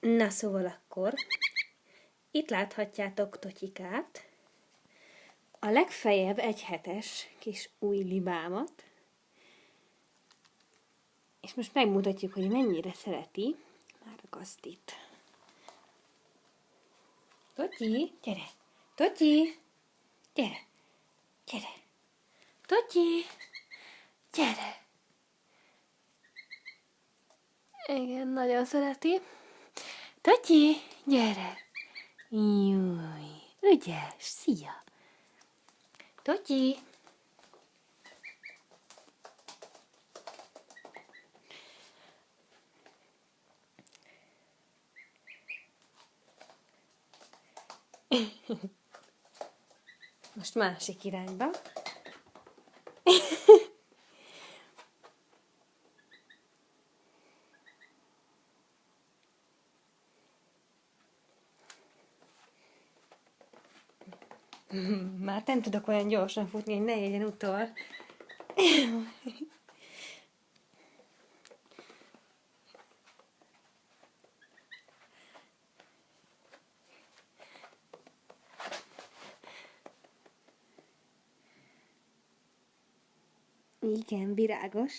Na szóval akkor, itt láthatjátok Totyikát, a legfeljebb 1 hetes kis új libámat, és most megmutatjuk, hogy mennyire szereti már a gazdit. Totyi, gyere! Totyi, gyere! Gyere! Totyi, gyere! Igen, nagyon szereti. Totyi, gyere! Júj, ügyes, szia! Totyi! Most másik irányba. Már nem tudok olyan gyorsan futni, hogy ne legyen utol. Igen, virágos.